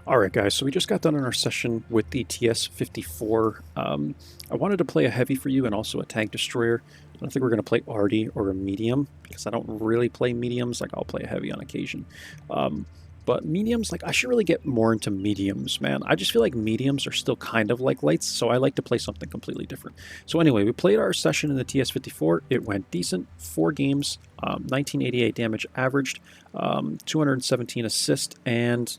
Alright guys, so we just got done in our session with the TS-54. I wanted to play a heavy for you and also a tank destroyer. I don't think we're going to play Arty or a medium, because I don't really play mediums. Like, I'll play a heavy on occasion. But mediums, like, I should really get more into mediums, man. I just feel like mediums are still kind of like lights, so I like to play something completely different. So anyway, we played our session in the TS-54. It went decent. 4 games, 1988 damage averaged, 217 assist, and...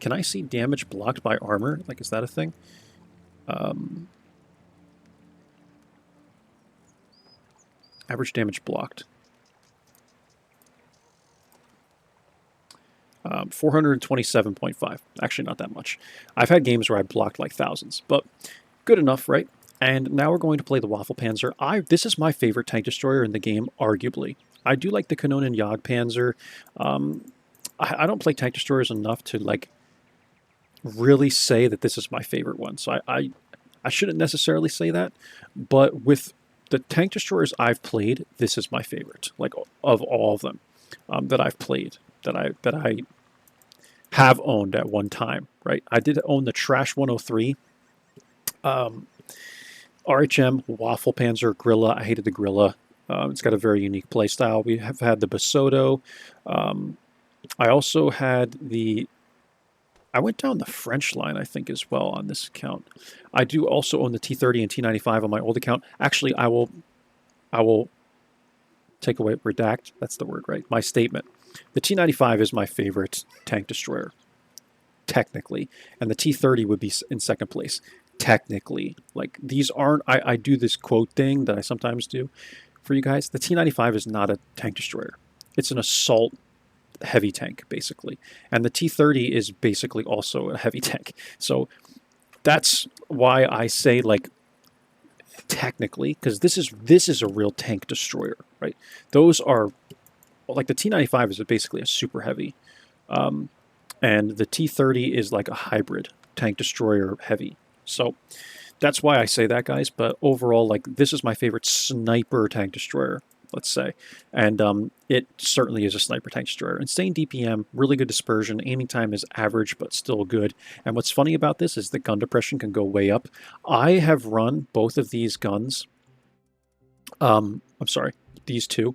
Can I see damage blocked by armor? Like, is that a thing? Average damage blocked. 427.5. Actually, not that much. I've had games where I blocked like thousands, but good enough, right? And now we're going to play the Waffle Panzer. This is my favorite tank destroyer in the game, arguably. I do like the Kanonen Jagdpanzer. I don't play tank destroyers enough to, like, really say that this is my favorite one. So I shouldn't necessarily say that, but with the tank destroyers I've played, this is my favorite, like, of all of them that I've played, that I have owned at one time, right? I did own the Trash 103, RHM, Waffle Panzer, Grilla. I hated the Grilla. It's got a very unique play style. We have had the Basoto. I also had the... I went down the French line, I think, as well on this account. I do also own the T30 and T95 on my old account. Actually, I will take away, redact, that's the word, right? My statement. The T95 is my favorite tank destroyer, technically. And the T30 would be in second place, technically. Like, these aren't, I do this quote thing that I sometimes do for you guys. The T95 is not a tank destroyer. It's an assault heavy tank, basically, and the T30 is basically also a heavy tank. So that's why I say, like, technically, because this is a real tank destroyer, right? Those are, like, the T95 is basically a super heavy, and the T30 is like a hybrid tank destroyer heavy. So that's why I say that, guys. But overall, like, this is my favorite sniper tank destroyer, let's say, and it certainly is a sniper tank destroyer. Insane DPM, really good dispersion, aiming time is average but still good. And what's funny about this is the gun depression can go way up. I have run both of these guns, I'm sorry, these two,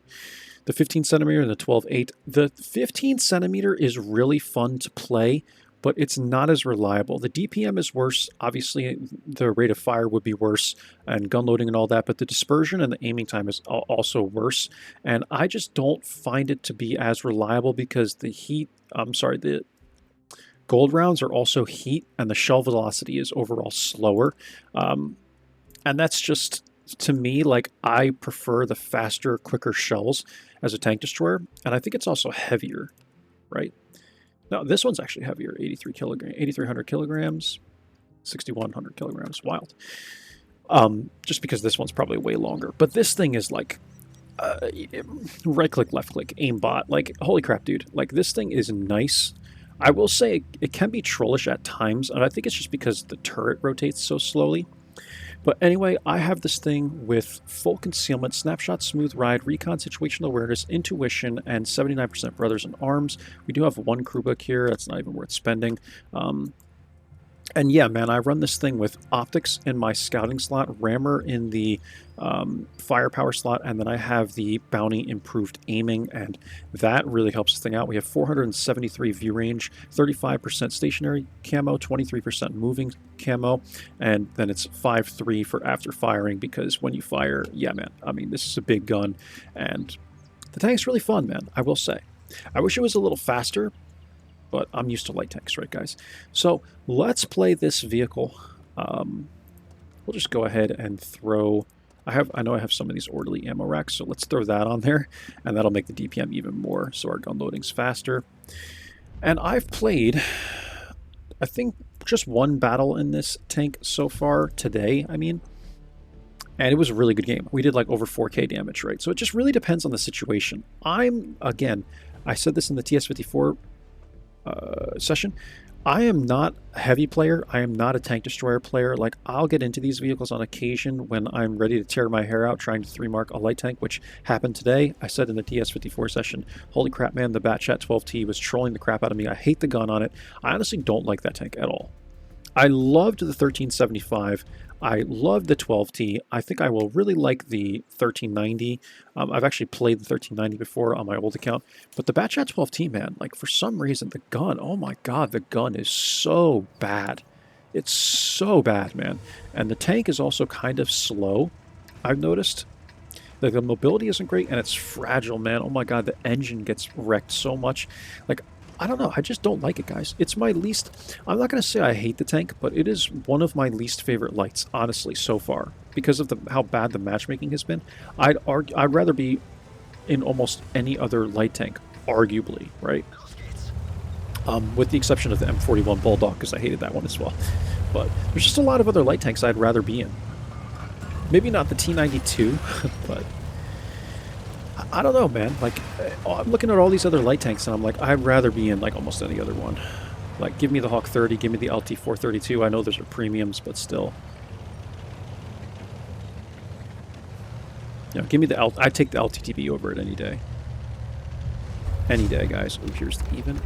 the 15 centimeter and the 12.8. The 15 centimeter is really fun to play, but it's not as reliable. The DPM is worse. Obviously, the rate of fire would be worse and gun loading and all that, but the dispersion and the aiming time is also worse. And I just don't find it to be as reliable because the gold rounds are also heat and the shell velocity is overall slower. And that's just, to me, like, I prefer the faster, quicker shells as a tank destroyer. And I think it's also heavier, right? No, this one's actually heavier, 8,300 kilograms, 6,100 kilograms, wild. Just because this one's probably way longer. But this thing is like, right click, left click, aimbot, like, holy crap, dude. Like, this thing is nice. I will say it can be trollish at times, and I think it's just because the turret rotates so slowly. But anyway, I have this thing with full concealment, snapshot, smooth ride, recon, situational awareness, intuition, and 79% brothers in arms. We do have one crew book here. That's not even worth spending. And yeah, man, I run this thing with optics in my scouting slot, rammer in the firepower slot, and then I have the bounty improved aiming, and that really helps this thing out. We have 473 view range, 35% stationary camo, 23% moving camo, and then it's 5.3 for after firing, because when you fire, yeah, man, I mean, this is a big gun, and the tank's really fun, man, I will say. I wish it was a little faster, but I'm used to light tanks, right, guys? So let's play this vehicle. We'll just go ahead and throw... I know I have some of these orderly ammo racks, so let's throw that on there, and that'll make the DPM even more, so our gun loading's faster. And I've played, I think, just one battle in this tank so far today, I mean, and it was a really good game. We did like over 4K damage, right? So it just really depends on the situation. Again, I said this in the TS-54 session, I am not a heavy player. I am not a tank destroyer player. Like, I'll get into these vehicles on occasion when I'm ready to tear my hair out trying to 3-mark a light tank, which happened today. I said in the TS-54 session, holy crap, man, the Batchat 12T was trolling the crap out of me. I hate the gun on it. I honestly don't like that tank at all. I loved the 1375. I loved the 12T. I think I will really like the 1390. I've actually played the 1390 before on my old account. But the Batchat 12T, man, like for some reason, the gun, oh my god, the gun is so bad. It's so bad, man. And the tank is also kind of slow, I've noticed. Like, the mobility isn't great, and it's fragile, man. Oh my god, the engine gets wrecked so much. Like, I don't know. I just don't like it, guys. It's my least... I'm not going to say I hate the tank, but it is one of my least favorite lights, honestly, so far. Because of how bad the matchmaking has been. I'd rather be in almost any other light tank, arguably, right? With the exception of the M41 Bulldog, because I hated that one as well. But there's just a lot of other light tanks I'd rather be in. Maybe not the T92, but... I don't know, man. Like, I'm looking at all these other light tanks, and I'm like, I'd rather be in, like, almost any other one. Like, give me the Hawk 30, give me the LT 432. I know those are premiums, but still. You know, give me the I'd take the LTTB over it any day. Any day, guys. Oh, here's the even.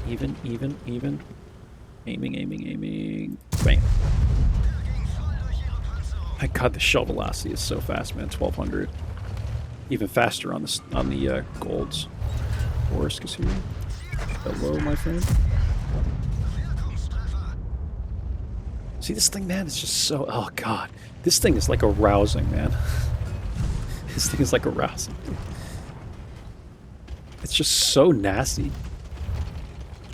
Aiming. Bam. My god, the shell velocity is so fast, man. 1200. Even faster on the golds. Orisk is here. Hello, my friend. See this thing, man? It's just so... Oh, God. This thing is like arousing, man. This thing is like arousing. It's just so nasty.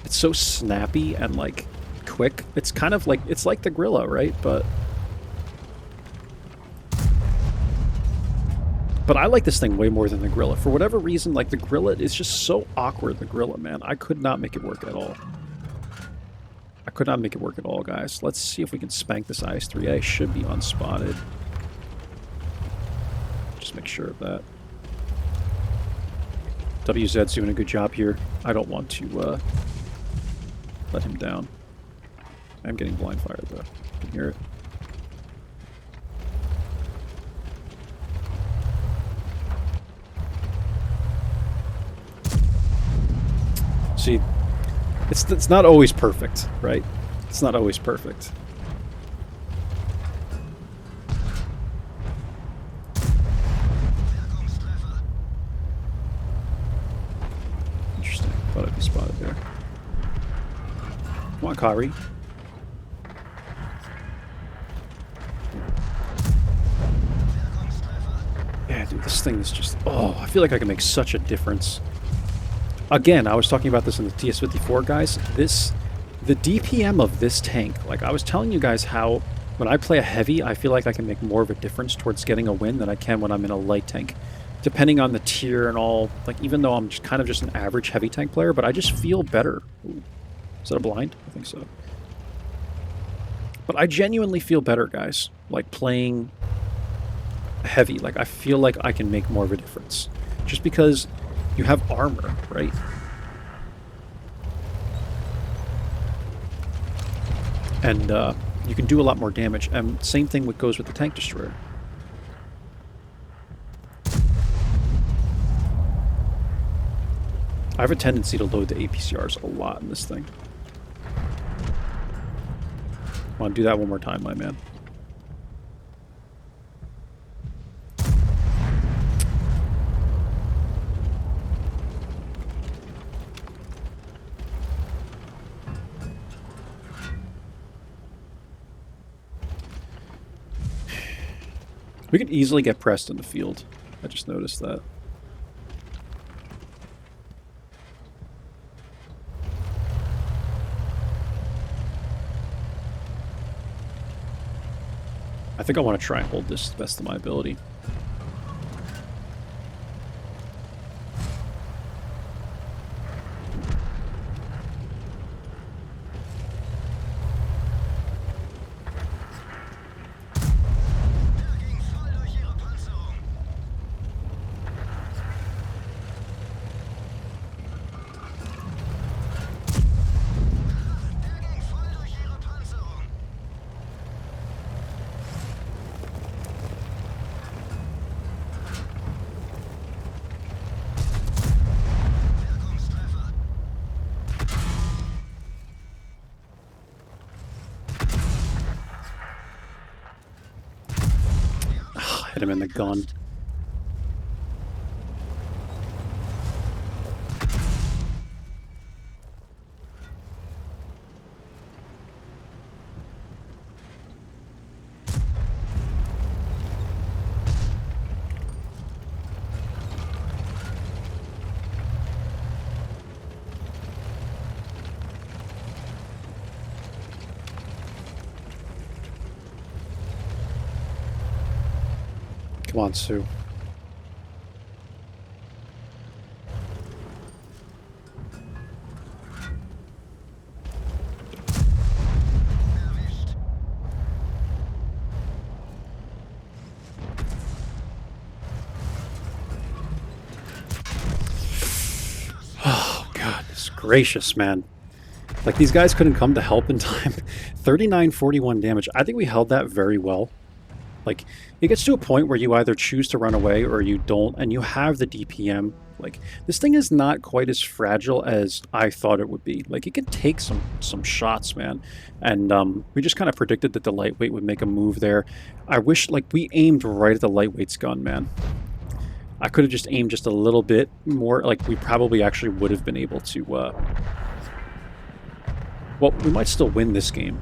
It's so snappy and, like, quick. It's kind of like... It's like the Grilla, right? But I like this thing way more than the Grilla. For whatever reason, like, the Grilla is just so awkward, the Grilla, man. I could not make it work at all. I could not make it work at all, guys. Let's see if we can spank this IS-3A. Should be unspotted. Just make sure of that. WZ's doing a good job here. I don't want to let him down. I'm getting blind fire, though. I can hear it. See, it's not always perfect, right? It's not always perfect. Interesting. Thought I'd be spotted there. Come on, Kari. Yeah, dude, this thing is just... Oh, I feel like I can make such a difference. Again, I was talking about this in the TS-54, guys. The DPM of this tank, like I was telling you guys how when I play a heavy, I feel like I can make more of a difference towards getting a win than I can when I'm in a light tank. Depending on the tier and all, like even though I'm just kind of just an average heavy tank player, but I just feel better. Ooh. Is that a blind? I think so. But I genuinely feel better, guys, like playing heavy. Like I feel like I can make more of a difference. Just because... You have armor, right? And you can do a lot more damage. And same thing goes with the tank destroyer. I have a tendency to load the APCRs a lot in this thing. Come on, do that one more time, my man. We can easily get pressed in the field. I just noticed that. I think I want to try and hold this to the best of my ability. Hit him in the gun. Come on, Sue. Oh, goodness gracious, man. Like, these guys couldn't come to help in time. 3941 damage. I think we held that very well. Like, it gets to a point where you either choose to run away or you don't, and you have the DPM. Like, this thing is not quite as fragile as I thought it would be. Like, it can take some shots, man. And we just kind of predicted that the lightweight would make a move there. I wish, like, we aimed right at the lightweight's gun, man. I could have just aimed just a little bit more. Like, we probably actually would have been able to, well, we might still win this game.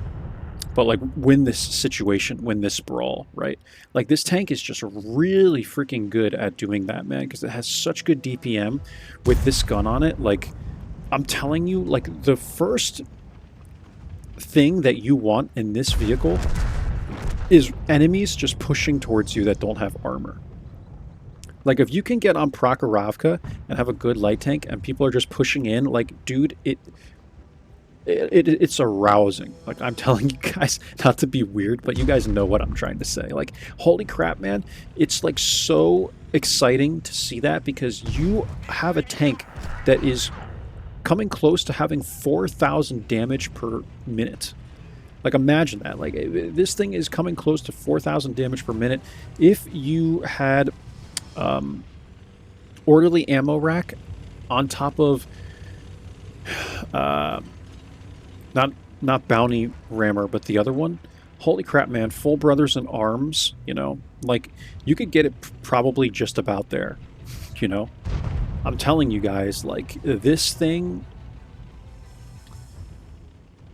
But, like, win this situation, win this brawl, right? Like, this tank is just really freaking good at doing that, man, because it has such good DPM with this gun on it. Like, I'm telling you, like, the first thing that you want in this vehicle is enemies just pushing towards you that don't have armor. Like, if you can get on Prokhorovka and have a good light tank and people are just pushing in, like, dude, it's arousing. Like, I'm telling you guys, not to be weird, but you guys know what I'm trying to say. Like, holy crap, man. It's, like, so exciting to see that because you have a tank that is coming close to having 4,000 damage per minute. Like, imagine that. Like, this thing is coming close to 4,000 damage per minute. If you had orderly ammo rack on top of not bounty rammer, but the other one, holy crap, man. Full brothers in arms, you know, like, you could get it probably just about there, you know. I'm telling you guys, like, this thing,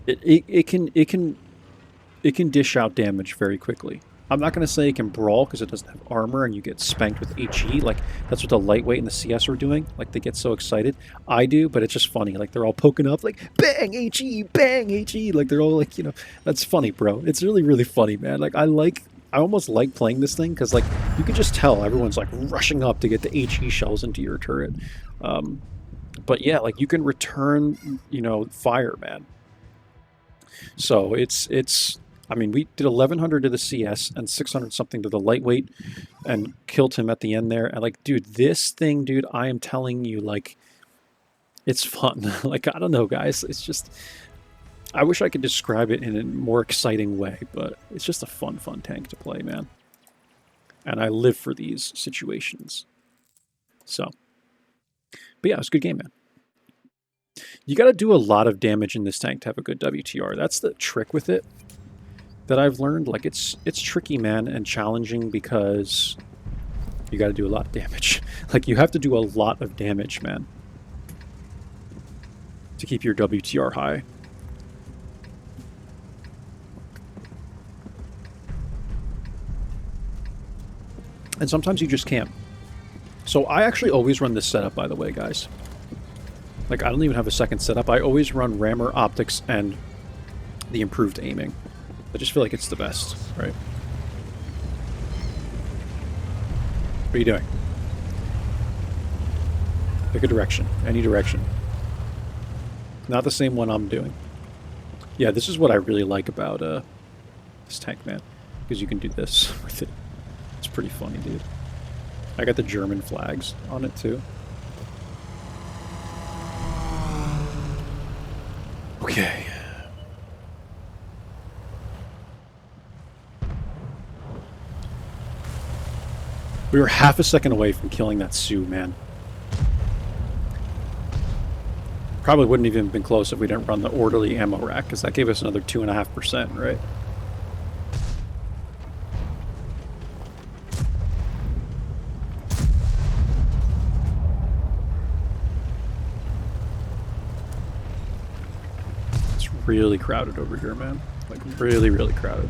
it can dish out damage very quickly. I'm not going to say it can brawl because it doesn't have armor and you get spanked with HE. Like, that's what the lightweight and the CS are doing. Like, they get so excited. I do, but it's just funny. Like, they're all poking up, like, bang, HE, bang, HE. Like, they're all like, you know, that's funny, bro. It's really, really funny, man. Like, I almost like playing this thing because, like, you can just tell everyone's, like, rushing up to get the HE shells into your turret. But, yeah, like, you can return, you know, fire, man. So, I mean, we did 1,100 to the CS and 600 something to the lightweight and killed him at the end there. And, like, dude, this thing, dude, I am telling you, like, it's fun. Like, I don't know, guys. It's just, I wish I could describe it in a more exciting way, but it's just a fun tank to play, man. And I live for these situations. So, but yeah, it was a good game, man. You got to do a lot of damage in this tank to have a good WTR. That's the trick with it that I've learned. Like, it's tricky, man, and challenging because you got to do a lot of damage. Like, you have to do a lot of damage, man, to keep your WTR high. And sometimes you just can't. So I actually always run this setup, by the way, guys. Like, I don't even have a second setup. I always run rammer, optics, and the improved aiming. I just feel like it's the best, right? What are you doing? Pick a direction. Any direction. Not the same one I'm doing. Yeah, this is what I really like about this tank, man. Because you can do this with it. It's pretty funny, dude. I got the German flags on it, too. Okay. We were half a second away from killing that Sioux, man. Probably wouldn't even have been close if we didn't run the orderly ammo rack, because that gave us another 2.5%, right? really crowded over here, man. Like, really, really crowded.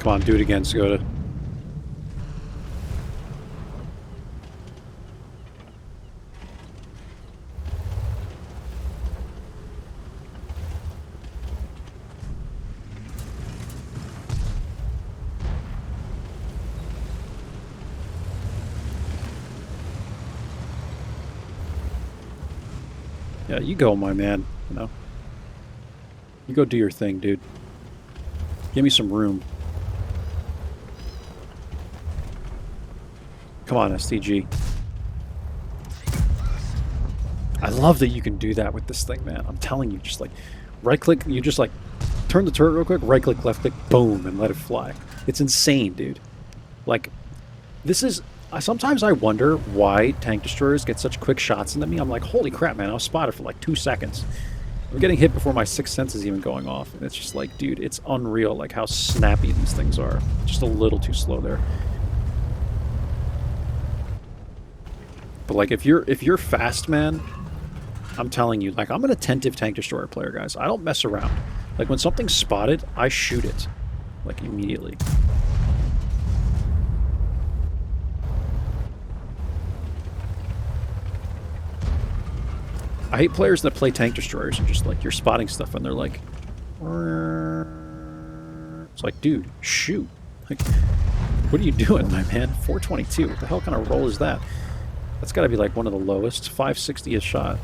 Come on, do it again, Skoda. Yeah, you go, my man, you know. You go do your thing, dude. Give me some room. Come on, STG. I love that you can do that with this thing, man. I'm telling you, just like right-click, you just like turn the turret real quick, right-click, left-click, boom, and let it fly. It's insane, dude. Like, this is... Sometimes I wonder why tank destroyers get such quick shots into me. I'm like, holy crap, man, I was spotted for like 2 seconds. I'm getting hit before my sixth sense is even going off. And it's just like, dude, it's unreal, like how snappy these things are. Just a little too slow there. But like, if you're fast, man, I'm telling you, like, I'm an attentive tank destroyer player, guys. I don't mess around. Like, when something's spotted, I shoot it. Like, immediately. I hate players that play tank destroyers and just, like, you're spotting stuff and they're like... It's like, dude, shoot. Like, what are you doing, my man? 422. What the hell kind of roll is that? That's got to be, like, one of the lowest. 560 a shot.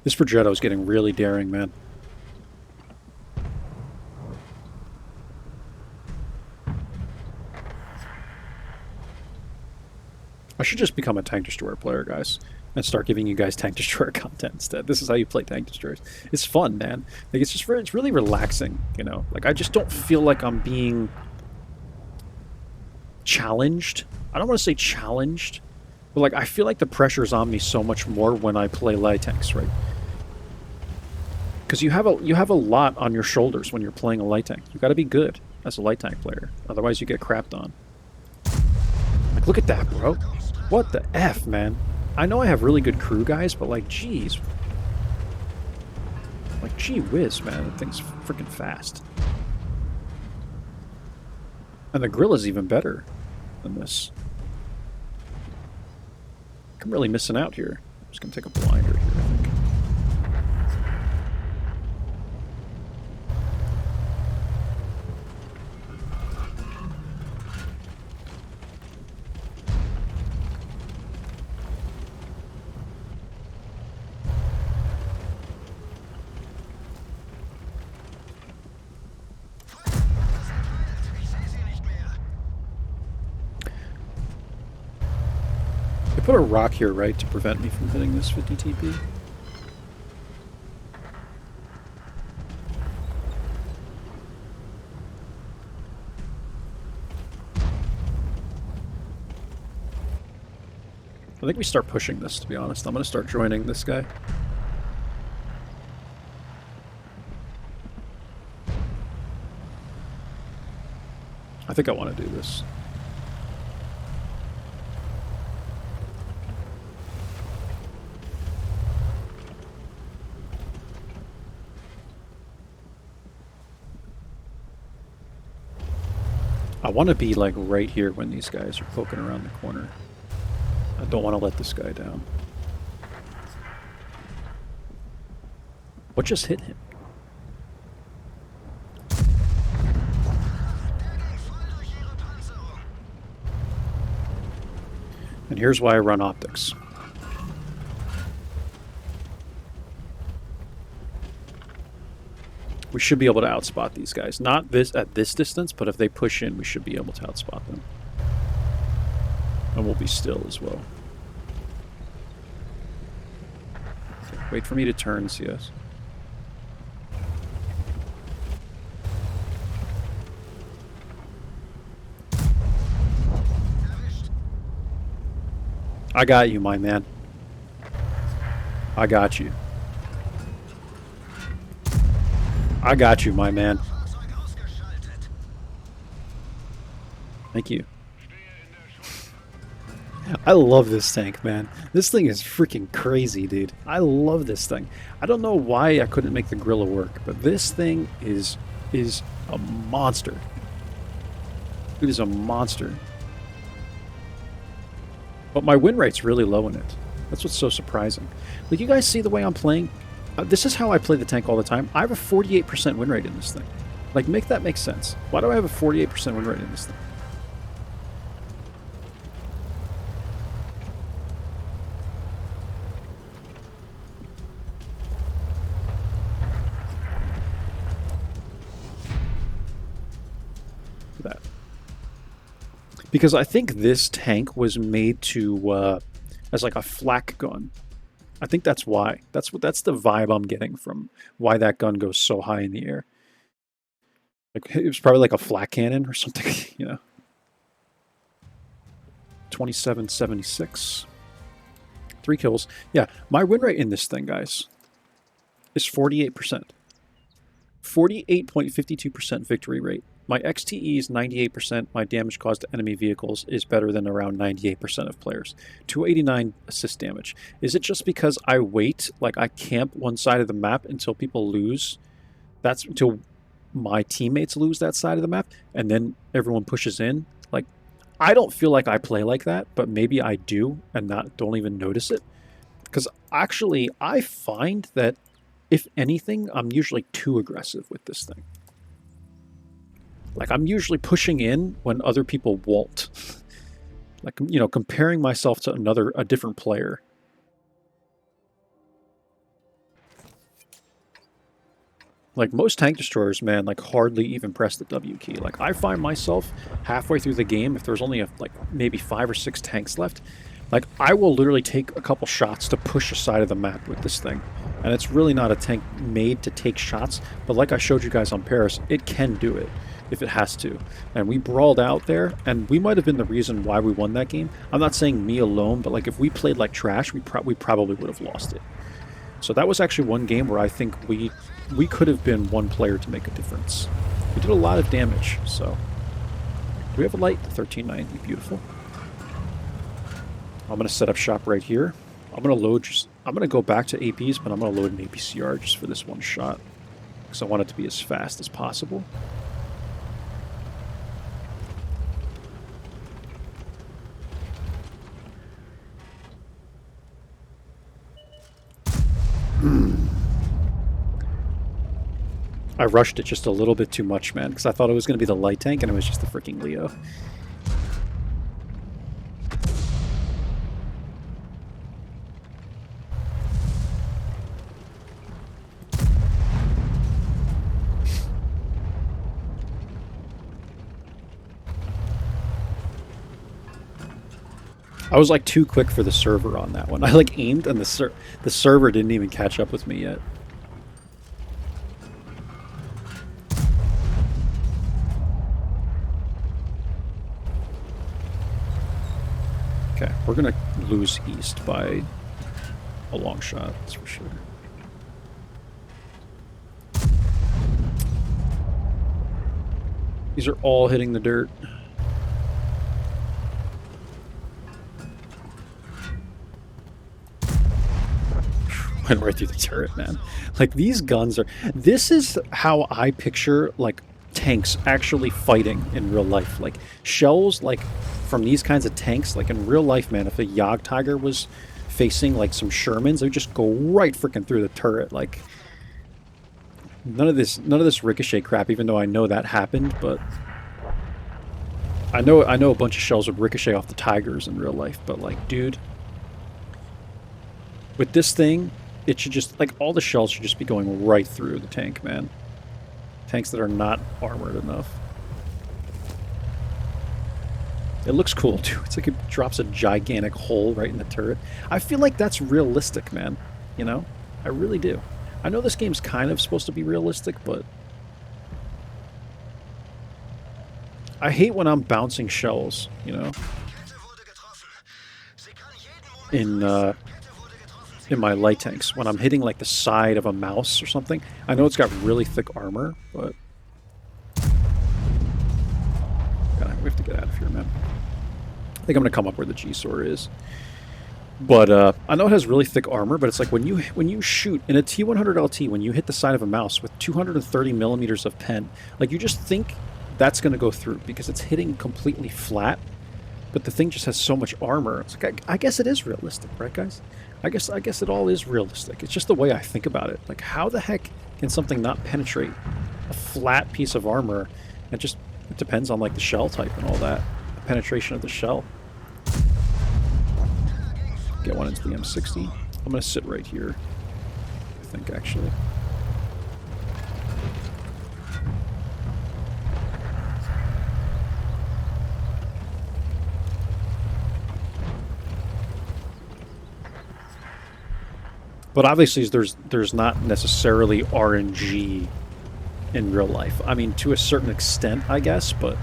This Progetto is getting really daring, man. I should just become a tank destroyer player, guys, and start giving you guys tank destroyer content instead. This is how you play tank destroyers. It's fun, man. Like, it's just it's really relaxing, you know. Like, I just don't feel like I'm being challenged. I don't want to say challenged, but like, I feel like the pressure's on me so much more when I play light tanks, right? Because you have a lot on your shoulders when you're playing a light tank. You got to be good as a light tank player, otherwise you get crapped on. Like, look at that, bro. What the F, man? I know I have really good crew guys, but like, geez. Like, gee whiz, man. That thing's freaking fast. And the grill is even better than this. I'm really missing out here. I'm just going to take a blinder here, I think. Put a rock here, right, to prevent me from hitting this 50 TP. I think we start pushing this, to be honest. I'm going to start joining this guy. I think I want to do this. I want to be, like, right here when these guys are poking around the corner. I don't want to let this guy down. What just hit him? And here's why I run optics. We should be able to outspot these guys. Not this at this distance, but if they push in, we should be able to outspot them. And we'll be still as well. Okay, wait for me to turn, CS. I got you, my man. I got you. I got you, my man. Thank you. I love this tank, man. This thing is freaking crazy, dude. I love this thing. I don't know why I couldn't make the gorilla work, but this thing is a monster. It is a monster. But my win rate's really low in it. That's what's so surprising. Like, you guys see the way I'm playing? This is how I play the tank all the time. I have a 48% win rate in this thing. Like, make that make sense. Why do I have a 48% win rate in this thing? That. Because I think this tank was made to as like a flak gun. I think that's why. That's the vibe I'm getting from why that gun goes so high in the air. Like, it was probably like a flak cannon or something, you know. 2776. 3 kills. Yeah, my win rate in this thing, guys, is 48%. 48.52% victory rate. My XTE is 98%. My damage caused to enemy vehicles is better than around 98% of players. 289 assist damage. Is it just because I wait, like I camp one side of the map until people lose? That's until my teammates lose that side of the map, and then everyone pushes in? Like, I don't feel like I play like that, but maybe I do and don't even notice it. Because actually, I find that if anything, I'm usually too aggressive with this thing. Like, I'm usually pushing in when other people won't. Like, you know, comparing myself to a different player. Like, most tank destroyers, man, like, hardly even press the W key. Like, I find myself halfway through the game, if there's only, like, maybe 5 or 6 tanks left, like, I will literally take a couple shots to push a side of the map with this thing. And it's really not a tank made to take shots, but like I showed you guys on Paris, it can do it if it has to. And we brawled out there, and we might have been the reason why we won that game. I'm not saying me alone, but like if we played like trash, we probably would have lost it. So that was actually one game where I think we could have been one player to make a difference. We did a lot of damage, so. Do we have a light? 1390, beautiful. I'm going to set up shop right here. I'm going to go back to APs, but I'm going to load an APCR just for this one shot. Because I want it to be as fast as possible. I rushed it just a little bit too much, man, because I thought it was going to be the light tank, and it was just the freaking Leo. I was like too quick for the server on that one. I like aimed, and the server didn't even catch up with me yet. Okay, we're gonna lose east by a long shot, that's for sure. These are all hitting the dirt. Went right through the turret, man. Like, these guns are... This is how I picture, like, tanks actually fighting in real life. Like, shells, like, from these kinds of tanks, like, in real life, man, if a Yogg Tiger was facing, like, some Shermans, they would just go right freaking through the turret. Like, none of this ricochet crap, even though I know that happened, but... I know a bunch of shells would ricochet off the Tigers in real life, but, like, dude... With this thing... It should just, like, all the shells should just be going right through the tank, man. Tanks that are not armored enough. It looks cool, too. It's like it drops a gigantic hole right in the turret. I feel like that's realistic, man. You know? I really do. I know this game's kind of supposed to be realistic, but... I hate when I'm bouncing shells, you know? in my light tanks when I'm hitting like the side of a mouse or something. I know it's got really thick armor, but we have to get out of here, man. I think I'm gonna come up where the G-Sword is. But I know it has really thick armor, but it's like when you shoot in a T100 LT, when you hit the side of a mouse with 230 millimeters of pen, like you just think that's gonna go through because it's hitting completely flat. But the thing just has so much armor. It's like I guess it is realistic, right, guys? I guess it all is realistic. It's just the way I think about it. Like, how the heck can something not penetrate a flat piece of armor? It depends on like the shell type and all that, the penetration of the shell. Get one into the M60. I'm gonna sit right here, I think, actually. But obviously there's not necessarily RNG in real life. I mean, to a certain extent, I guess, but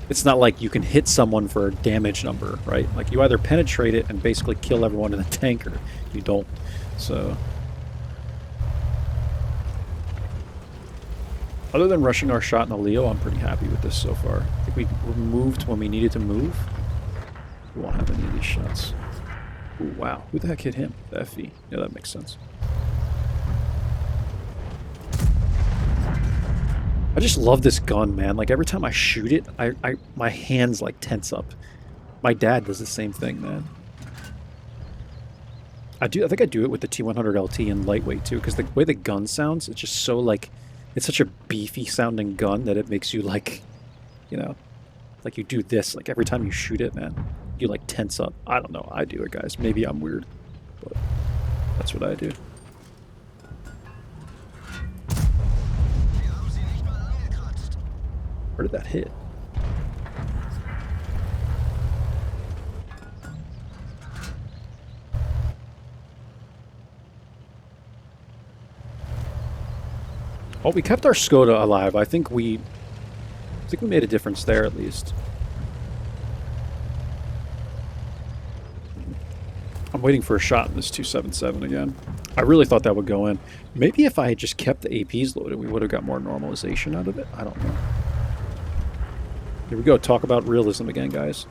it's not like you can hit someone for a damage number, right? Like, you either penetrate it and basically kill everyone in the tank, or you don't. So, other than rushing our shot in the Leo, I'm pretty happy with this so far. I think we moved when we needed to move. We won't have any of these shots. Ooh, wow. Who the heck hit him? The FV. Yeah, that makes sense. I just love this gun, man. Like, every time I shoot it, my hands, like, tense up. My dad does the same thing, man. I think I do it with the T100 LT and lightweight, too, because the way the gun sounds, it's just so, like, it's such a beefy-sounding gun that it makes you, like, you know, like you do this, like, every time you shoot it, man, you, like, tense up. I don't know. I do it, guys. Maybe I'm weird, but that's what I do. Where did that hit? Oh, we kept our Skoda alive. I think we made a difference there, at least. I'm waiting for a shot in this 277 again. I really thought that would go in. Maybe if I had just kept the APs loaded, we would have got more normalization out of it. I don't know. Here we go. Talk about realism again, guys.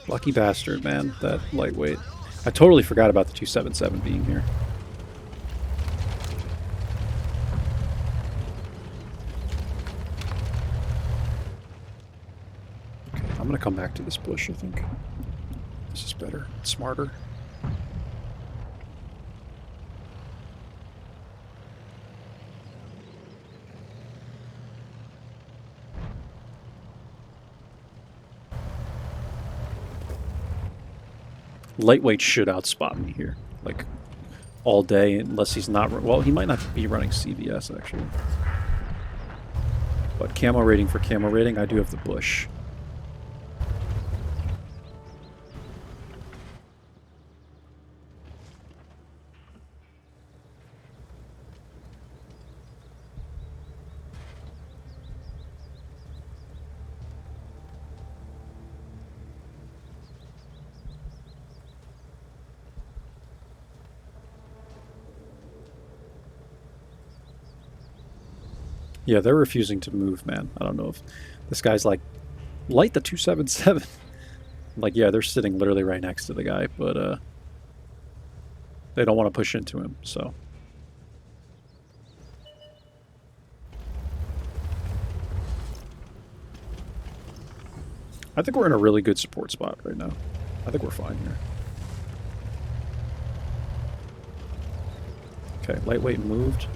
Lucky bastard, man. That lightweight. I totally forgot about the 277 being here. Okay, I'm gonna come back to this bush, I think. This is better. It's smarter. Lightweight should outspot me here, like, all day, unless he's not... Well, he might not be running CVS, actually. But camo rating for camo rating, I do have the bush. Yeah, they're refusing to move, man. I don't know if this guy's like, light the 277. Like, yeah, they're sitting literally right next to the guy, but they don't want to push into him, so. I think we're in a really good support spot right now. I think we're fine here. Okay, lightweight moved.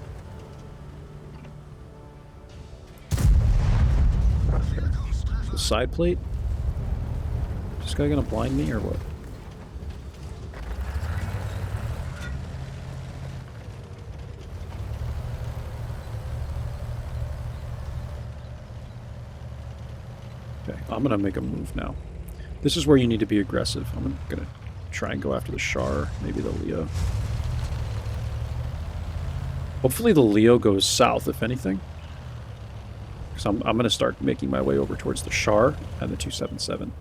The side plate? Is this guy gonna blind me or what? Okay, I'm gonna make a move now. This is where you need to be aggressive. I'm gonna try and go after the Char, maybe the Leo. Hopefully the Leo goes south, if anything. Because I'm gonna start making my way over towards the Char and the 277.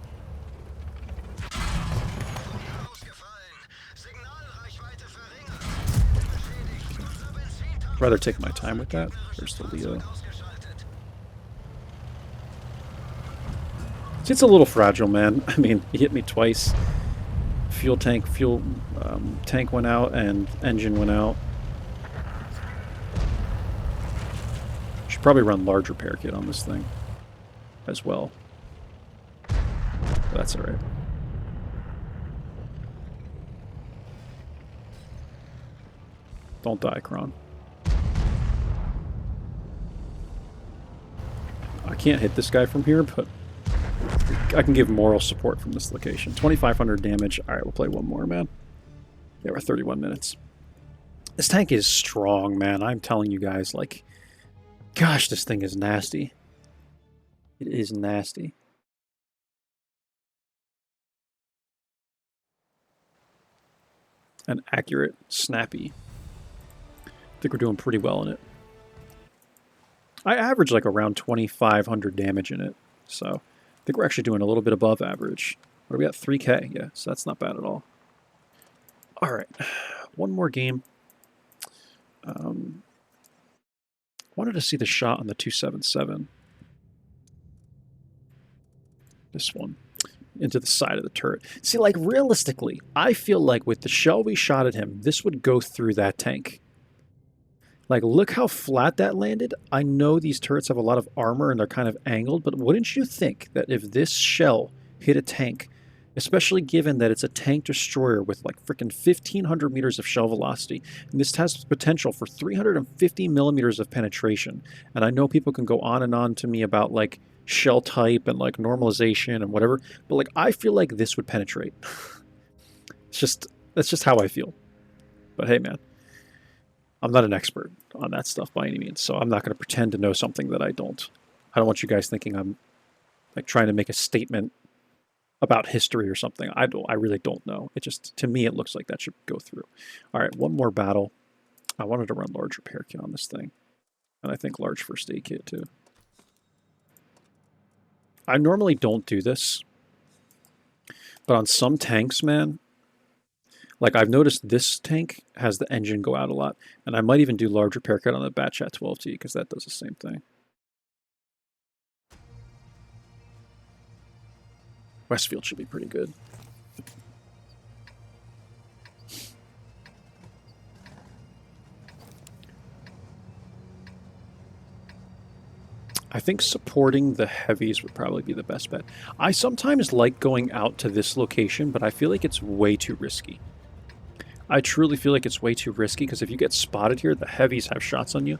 I'd rather take my time with that. There's the Leo. It's a little fragile, man. I mean, he hit me twice. Fuel tank went out and engine went out. Should probably run large repair kit on this thing as well. But that's alright. Don't die, Kron. I can't hit this guy from here, but I can give moral support from this location. 2,500 damage. Alright, we'll play one more, man. Yeah, we're 31 minutes. This tank is strong, man. I'm telling you guys, like... Gosh, this thing is nasty. It is nasty. And accurate, snappy. I think we're doing pretty well in it. I average like around 2,500 damage in it, so I think we're actually doing a little bit above average. What are we at? 3K? Yeah, so that's not bad at all. Alright, one more game. Wanted to see the shot on the 277. This one. Into the side of the turret. See, like, realistically, I feel like with the shell we shot at him, this would go through that tank. Like, look how flat that landed. I know these turrets have a lot of armor and they're kind of angled, but wouldn't you think that if this shell hit a tank, especially given that it's a tank destroyer with like freaking 1,500 meters of shell velocity, and this has potential for 350 millimeters of penetration, and I know people can go on to me about like shell type and like normalization and whatever, but like I feel like this would penetrate. That's just how I feel. But hey, man. I'm not an expert on that stuff by any means, so I'm not going to pretend to know something that I don't. I don't want you guys thinking I'm like trying to make a statement about history or something. I really don't know. It just, to me, it looks like that should go through. All right, one more battle. I wanted to run large repair kit on this thing, and I think large first aid kit too. I normally don't do this, but on some tanks, man, like, I've noticed this tank has the engine go out a lot, and I might even do large repair kit on the Batchat 12T, because that does the same thing. Westfield should be pretty good. I think supporting the heavies would probably be the best bet. I sometimes like going out to this location, but I feel like it's way too risky. I truly feel like it's way too risky, because if you get spotted here, the heavies have shots on you.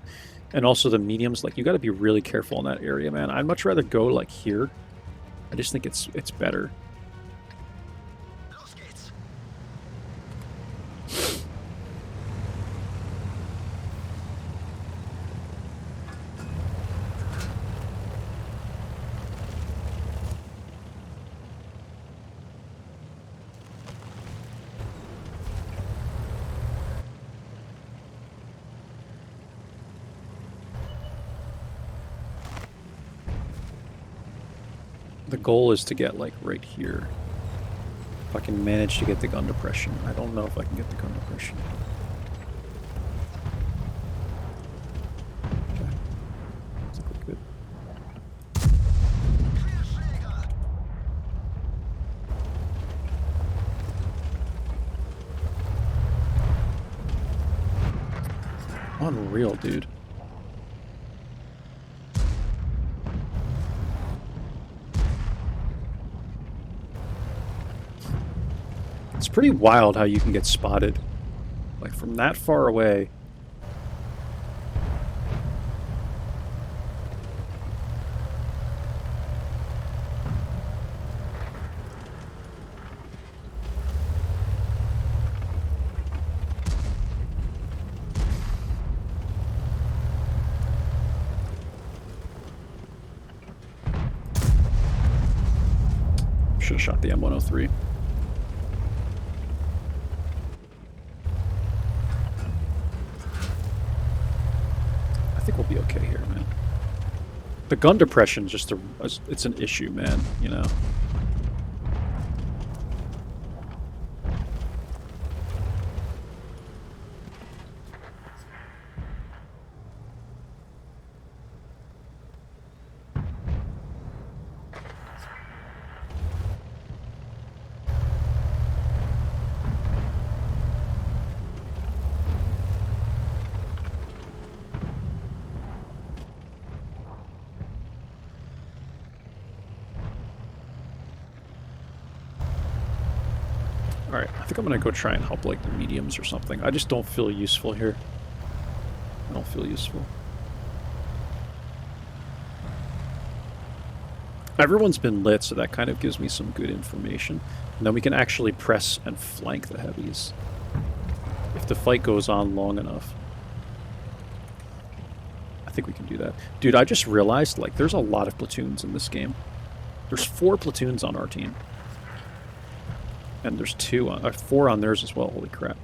And also the mediums, like, you got to be really careful in that area, man. I'd much rather go, like, here. I just think it's better. The goal is to get, like, right here. If I can manage to get the gun depression. I don't know if I can get the gun depression. Okay. I think we're good. Unreal, dude. It's pretty wild how you can get spotted, like, from that far away. Should have shot the M103. I think we'll be okay here, man. The gun depression just it's an issue, man, you know. Alright, I think I'm gonna go try and help like the mediums or something. I just don't feel useful here. I don't feel useful. Everyone's been lit, so that kind of gives me some good information. And then we can actually press and flank the heavies. If the fight goes on long enough. I think we can do that. Dude, I just realized, like, there's a lot of platoons in this game. There's 4 platoons on our team. And there's 4 on theirs as well, holy crap.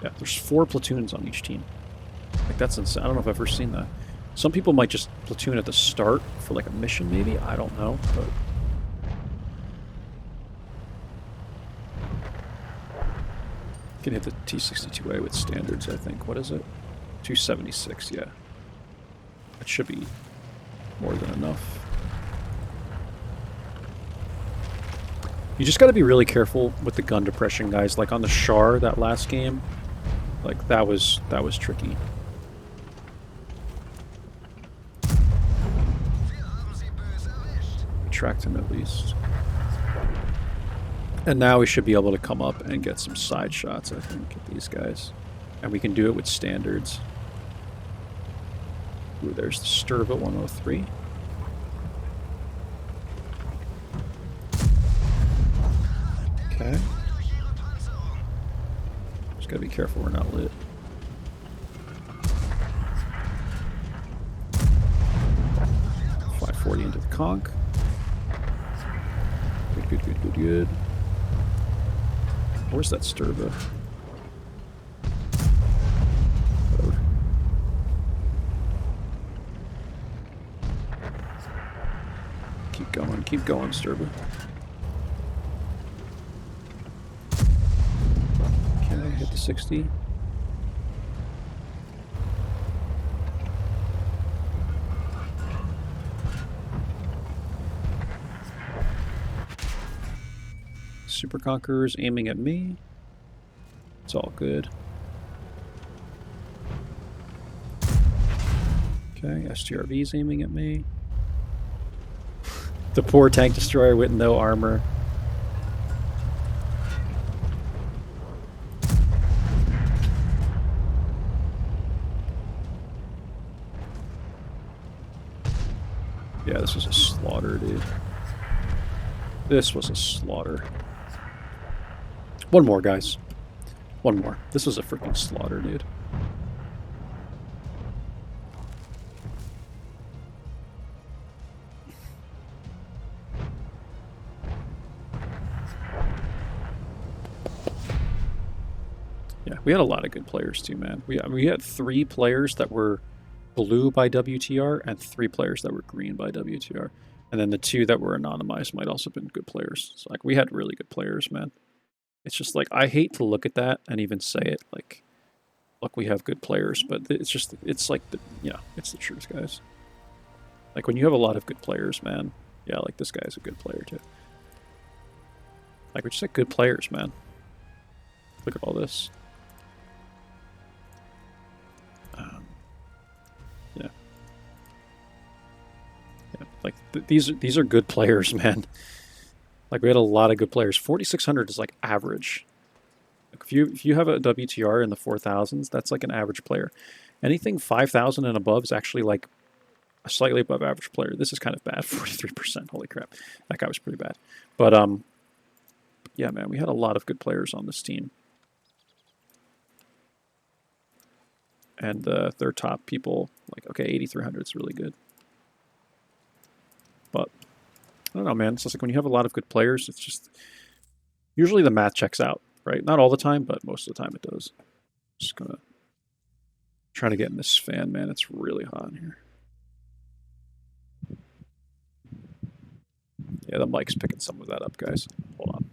Yeah, there's 4 platoons on each team. Like, that's insane. I don't know if I've ever seen that. Some people might just platoon at the start for like a mission, maybe? I don't know, but... Can hit the T-62A with standards, I think. What is it? 276, yeah. That should be more than enough. You just gotta be really careful with the gun depression, guys. Like on the Char, that last game, like that was tricky. Tracked him at least. And now we should be able to come up and get some side shots, I think, at these guys. And we can do it with standards. Ooh, there's the Sturva 103. Okay. Just gotta be careful we're not lit. .540 into the conch. Good. Where's that Sturva? Whatever. Keep going, Sturva. Okay, hit the 60. Super Conquerors aiming at me. It's all good. Okay, STRV's aiming at me. The poor tank destroyer with no armor. Yeah, this was a slaughter, dude. This was a slaughter. One more, guys. One more. This was a freaking slaughter, dude. Yeah, we had a lot of good players too, man. We had 3 players that were blue by WTR and 3 players that were green by WTR. And then the 2 that were anonymized might also have been good players. So, like, we had really good players, man. It's just like, I hate to look at that and even say it, like, look, we have good players, but it's just, it's like, it's the truth, guys. Like, when you have a lot of good players, man, yeah, like, this guy's a good player, too. Like, we just had good players, man. Look at all this. Yeah. Yeah, like, these are good players, man. Like, we had a lot of good players. 4,600 is, like, average. Like, if you have a WTR in the 4,000s, that's, like, an average player. Anything 5,000 and above is actually, like, a slightly above average player. This is kind of bad. 43%. Holy crap. That guy was pretty bad. But, yeah, man, we had a lot of good players on this team. And their top people, like, okay, 8,300 is really good. But I don't know, man. It's just like when you have a lot of good players, it's just usually the math checks out, right? Not all the time, but most of the time it does. Just gonna try to get in this fan, man. It's really hot in here. Yeah, the mic's picking some of that up, guys. Hold on.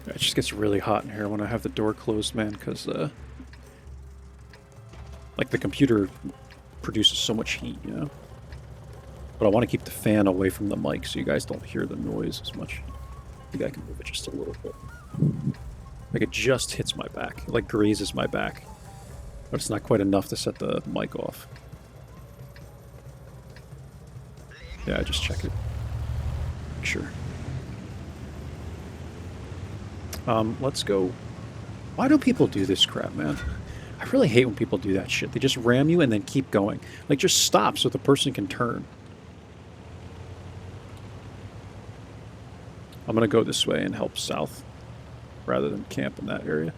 It just gets really hot in here when I have the door closed, man, because like the computer produces so much heat, you know? But I want to keep the fan away from the mic so you guys don't hear the noise as much. I think I can move it just a little bit. Like it just hits my back. It like grazes my back. But it's not quite enough to set the mic off. Yeah, just check it. Make sure. Let's go. Why do people do this crap, man? I really hate when people do that shit. They just ram you and then keep going. Like, just stop so the person can turn. I'm gonna go this way and help south rather than camp in that area.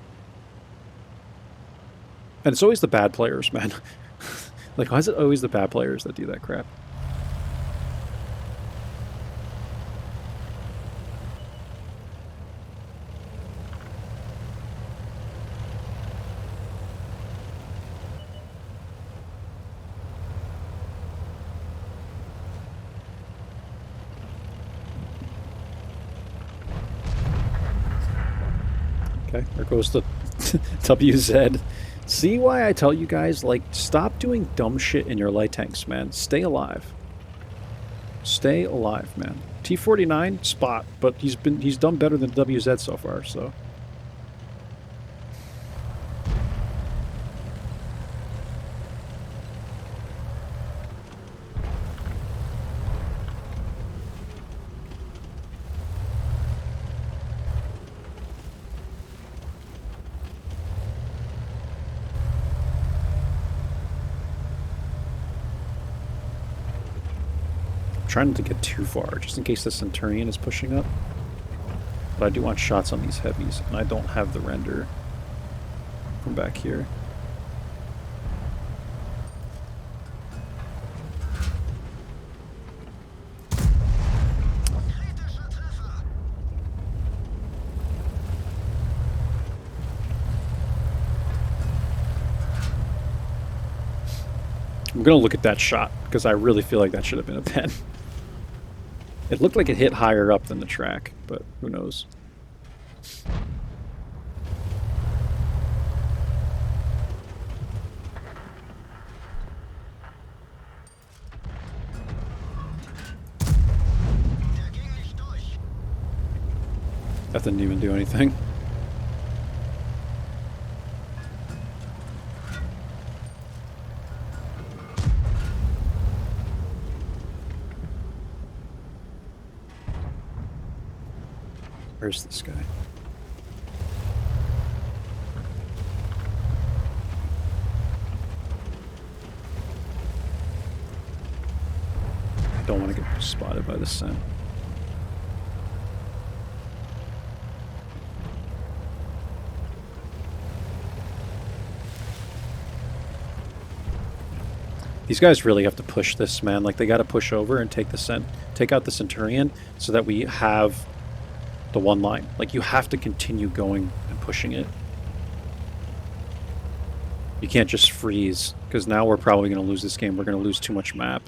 And it's always the bad players, man. Like, why is it always the bad players that do that crap? Okay, there goes the WZ. See why I tell you guys, like, stop doing dumb shit in your light tanks, man. Stay alive. Stay alive, man. T-49, spot, but he's done better than WZ so far, so. Trying not to get too far, just in case the Centurion is pushing up. But I do want shots on these heavies, and I don't have the render from back here. I'm gonna look at that shot, because I really feel like that should have been a pen. It looked like it hit higher up than the track, but who knows. That didn't even do anything. Where's this guy? I don't want to get spotted by the sun. These guys really have to push this, man. Like, they got to push over and take out the Centurion so that we have the one line. Like, you have to continue going and pushing it. You can't just freeze, because now we're probably going to lose this game. We're going to lose too much map.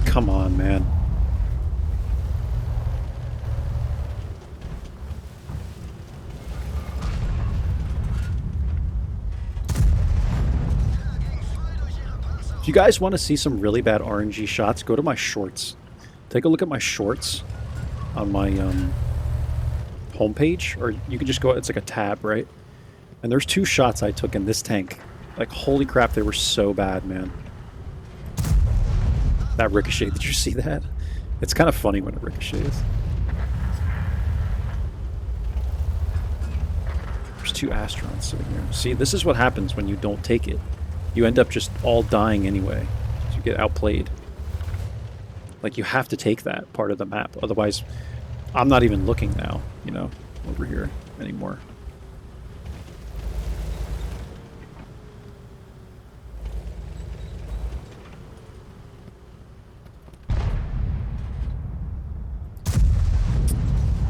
Come on, man. If you guys want to see some really bad RNG shots, go to my shorts. Take a look at my shorts on my homepage, or you could just go, it's like a tab, right? And there's 2 shots I took in this tank. Like, holy crap, they were so bad, man. That ricochet, did you see that? It's kind of funny when it ricochets. There's 2 Astrons sitting here. See, this is what happens when you don't take it. You end up just all dying anyway. So you get outplayed. Like, you have to take that part of the map. Otherwise, I'm not even looking now, you know, over here anymore.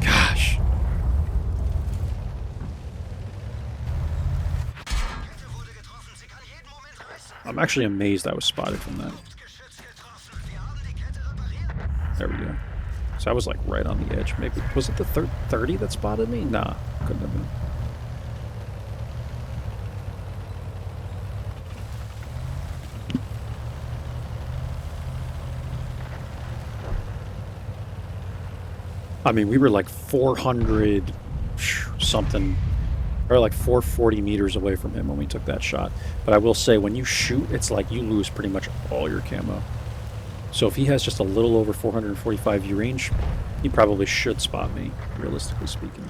Gosh. I'm actually amazed I was spotted from that. There we go. So I was like right on the edge. Maybe was it the 30 that spotted me? Nah, couldn't have been. I mean, we were like 400 something, or like 440 meters away from him when we took that shot. But I will say, when you shoot, it's like you lose pretty much all your camo. So if he has just a little over 445 view range, he probably should spot me, realistically speaking.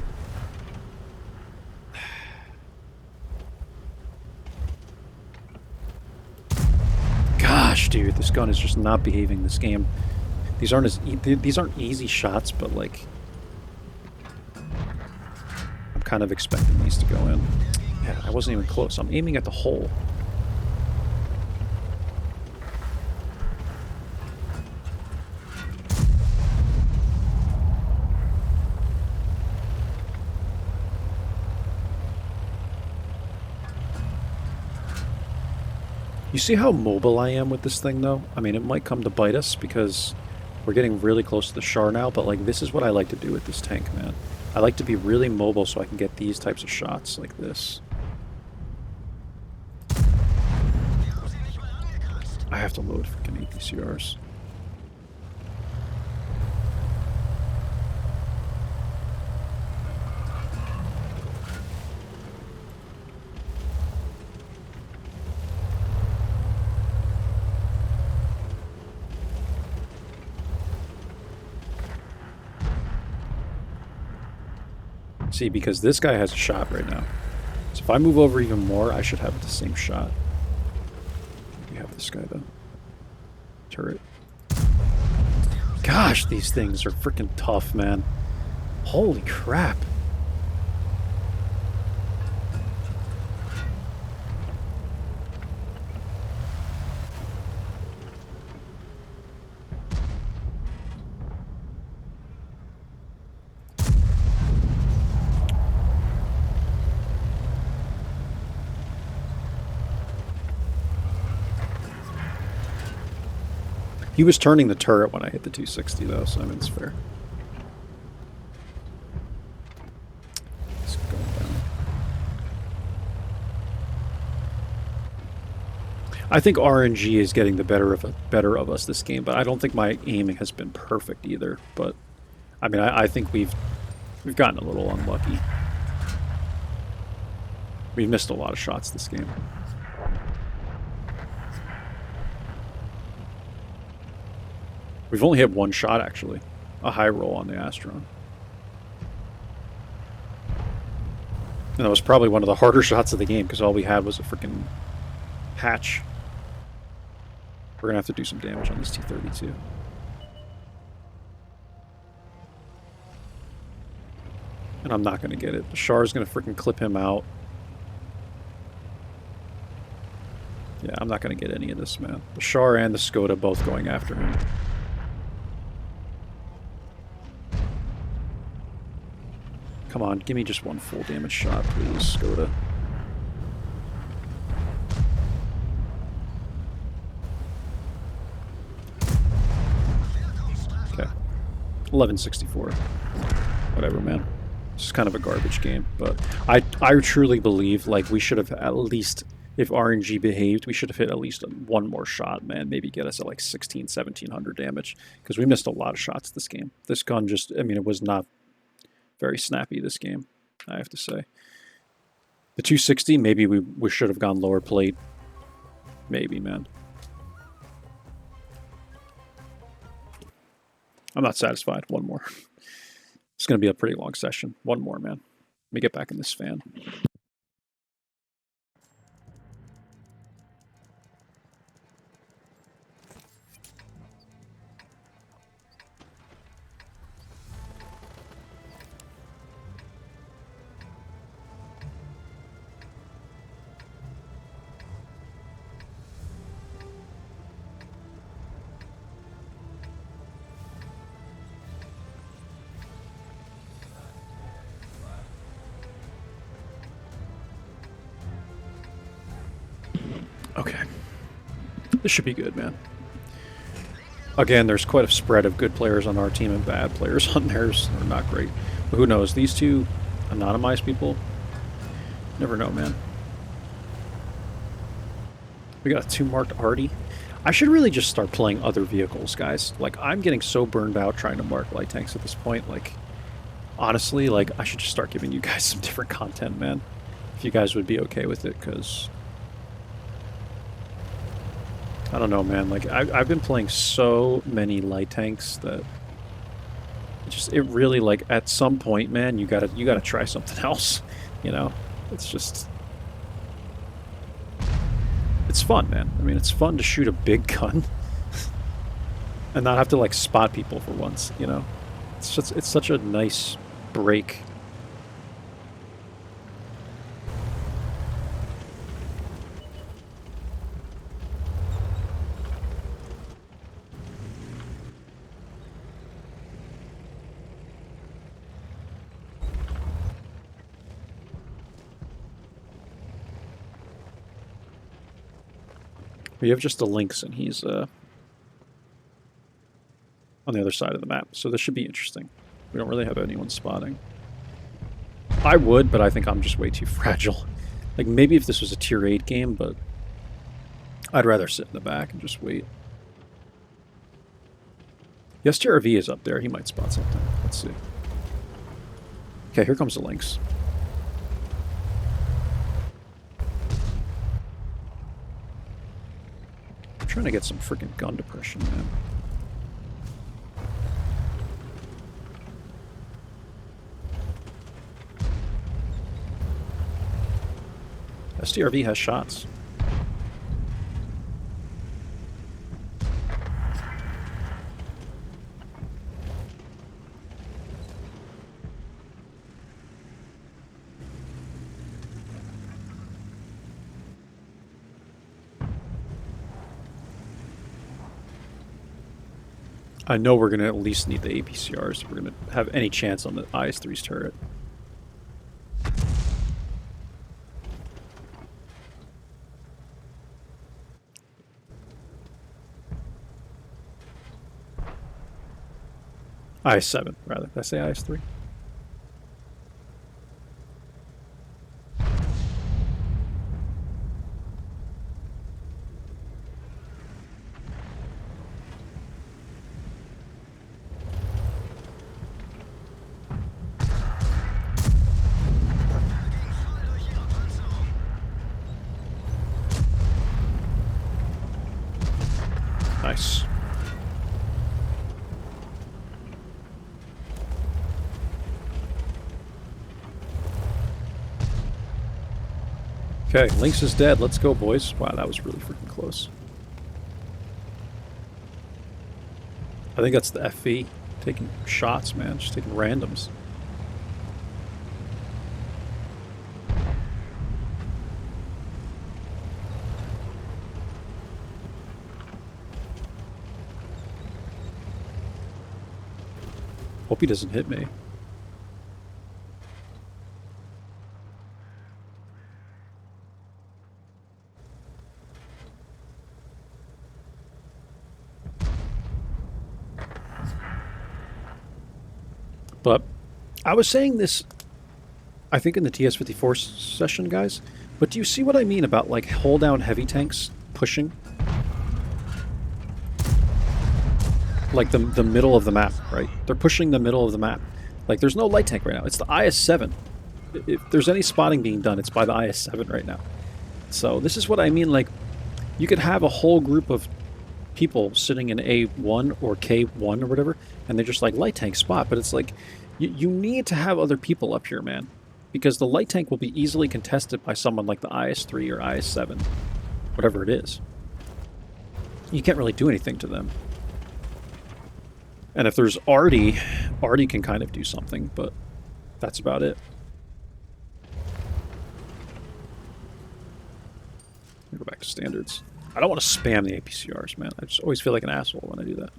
Gosh, dude, this gun is just not behaving this game. These aren't easy shots, but like, I'm kind of expecting these to go in. Yeah, I wasn't even close. I'm aiming at the hole. You see how mobile I am with this thing, though? I mean, it might come to bite us because we're getting really close to the Char now, but like, this is what I like to do with this tank, man. I like to be really mobile so I can get these types of shots like this. I have to load freaking APCRs. See, because this guy has a shot right now. So if I move over even more, I should have the same shot. We have this guy, though. Turret. Gosh, these things are freaking tough, man. Holy crap. He was turning the turret when I hit the 260, though, so I mean, it's fair. It's going down. I think RNG is getting the better of us this game, but I don't think my aiming has been perfect either. But I mean, I think we've gotten a little unlucky. We've missed a lot of shots this game. We've only had one shot, actually. A high roll on the Astron. And that was probably one of the harder shots of the game, because all we had was a freaking hatch. We're going to have to do some damage on this T-32. And I'm not going to get it. The Char's going to freaking clip him out. Yeah, I'm not going to get any of this, man. The Char and the Skoda both going after him. Come on, give me just one full damage shot, please, Skoda. Okay. 1164. Whatever, man. It's just kind of a garbage game, but I truly believe, like, we should have at least, if RNG behaved, we should have hit at least one more shot, man. Maybe get us at like 1700 damage, because we missed a lot of shots this game. This gun just, I mean, it was not Very snappy this game, I have to say. The 260, maybe we should have gone lower plate. Maybe, man. I'm not satisfied. One more. It's going to be a pretty long session. One more, man. Let me get back in this fan. Okay. This should be good, man. Again, there's quite a spread of good players on our team and bad players on theirs. They're not great. But who knows? These two anonymized people? Never know, man. We got a 2 marked Artie. I should really just start playing other vehicles, guys. Like, I'm getting so burned out trying to mark light tanks at this point. Like, honestly, like, I should just start giving you guys some different content, man. If you guys would be okay with it, because... I don't know, man. Like, I've been playing so many light tanks that it really, like, at some point, man, you gotta try something else. You know, it's just, it's fun, man. I mean, it's fun to shoot a big gun and not have to like spot people for once. You know, it's such a nice break. We have just the Lynx, and he's on the other side of the map, so this should be interesting. We don't really have anyone spotting. I would, but I think I'm just way too fragile. Like, maybe if this was a tier 8 game, but I'd rather sit in the back and just wait. Yes, TRV is up there. He might spot something. Let's see. Okay, here comes the Lynx. I'm trying to get some freaking gun depression, man. STRV has shots. I know we're going to at least need the APCRs if we're going to have any chance on the IS-3's turret. IS-7, rather. Did I say IS-3? Nice. Okay, Lynx is dead. Let's go, boys. Wow, that was really freaking close. I think that's the FV. Taking shots, man. Just taking randoms. Hope he doesn't hit me. But I was saying this, I think, in the TS-54 session, guys. But do you see what I mean about, like, hold-down heavy tanks pushing? Like the middle of the map, right? They're pushing the middle of the map. Like, there's no light tank right now. It's the IS-7. If there's any spotting being done, it's by the IS-7 right now. So this is what I mean, like, you could have a whole group of people sitting in A1 or K1 or whatever, and they're just like, light tank spot, but it's like, you need to have other people up here, man. Because the light tank will be easily contested by someone like the IS-3 or IS-7, whatever it is. You can't really do anything to them. And if there's Artie can kind of do something, but that's about it. Go back to standards. I don't want to spam the APCRs, man. I just always feel like an asshole when I do that.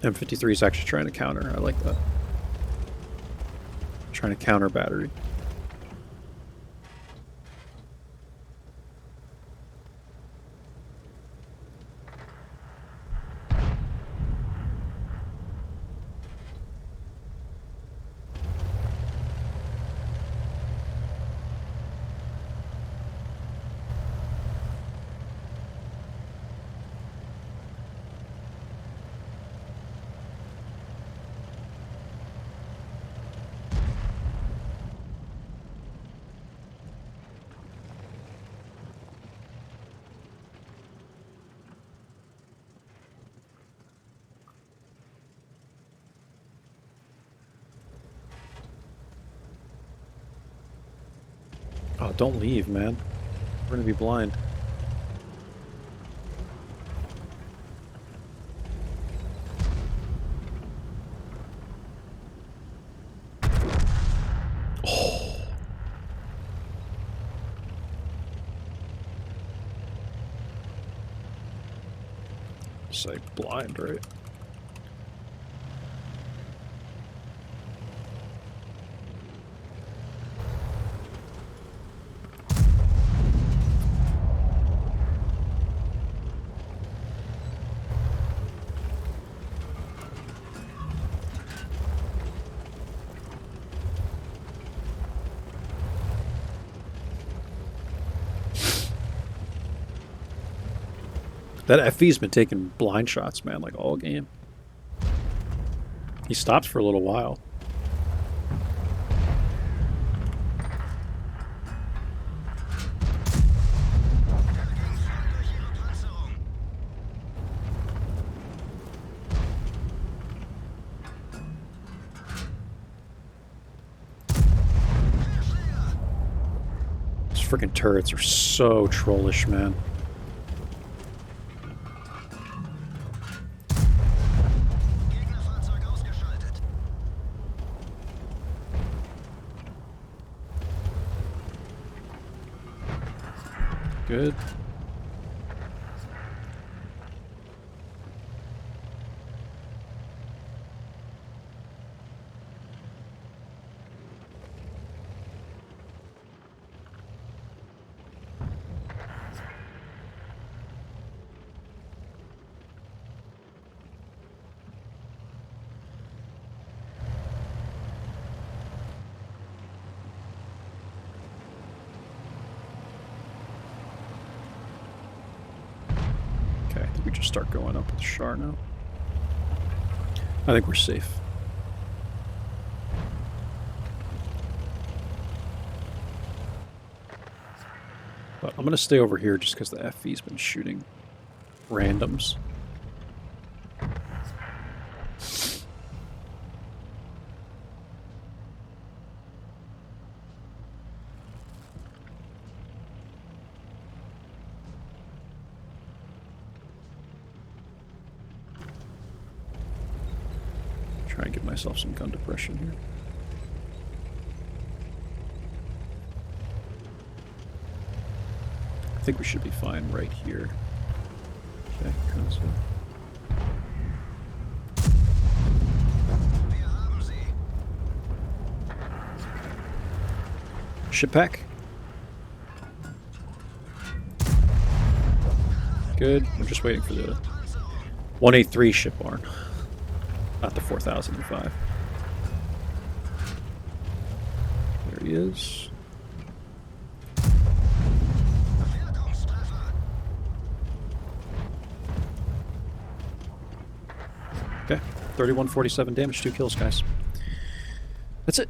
M53 is actually trying to counter. I like that. Trying to counter battery. Oh, don't leave, man. We're gonna be blind. Oh. It's like blind, right? That FV's been taking blind shots, man, like all game. He stopped for a little while. These freaking turrets are so trollish, man. Good. We just start going up with the Char now. I think we're safe. But I'm going to stay over here just because the FV's been shooting randoms. Try and give myself some gun depression here. think we should be fine right here. Okay, console. Ship pack. Good. We're just waiting for the 183 ship barn, not the 4005. There he is. Okay, 3147 damage, 2 kills, guys. That's it.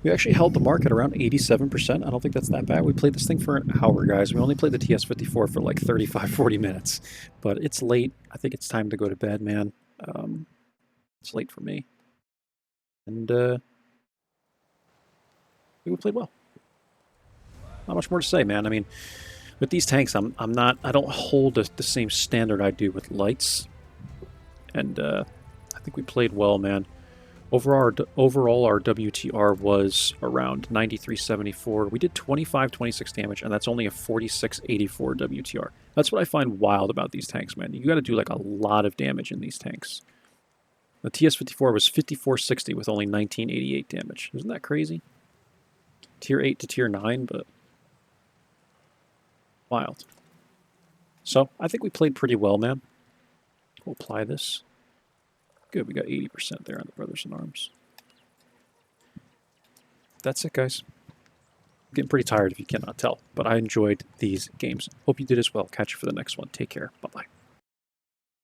We actually held the mark at around 87%. I don't think that's that bad. We played this thing for an hour, guys. We only played the TS-54 for like 35, 40 minutes. But it's late. I think it's time to go to bed, man. It's late for me. And I think we played well. Not much more to say, man. I mean, with these tanks, I don't hold the same standard I do with lights. And I think we played well, man. Overall, our WTR was around 9374. We did 2526 damage, and that's only a 4684 WTR. That's what I find wild about these tanks, man. You got to do like a lot of damage in these tanks. The TS-54 was 5460 with only 1988 damage. Isn't that crazy? Tier 8 to Tier 9, but wild. So, I think we played pretty well, man. We'll apply this. Good, we got 80% there on the Brothers in Arms. That's it, guys. I'm getting pretty tired if you cannot tell, but I enjoyed these games. Hope you did as well. Catch you for the next one. Take care. Bye-bye.